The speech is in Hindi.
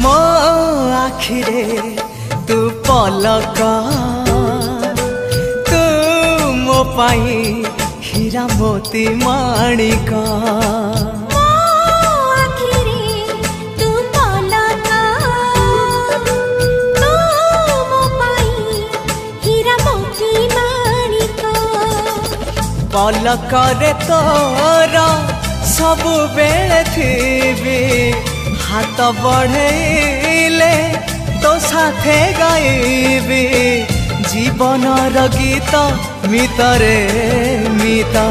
मो आखिरे तू पलक तू मो पाई हीरा मोती माणिक पलक रे तोर सब बेले थी हाथ बढ़ेले तो साथे गाइबी जीवन गीत मितरे मिता।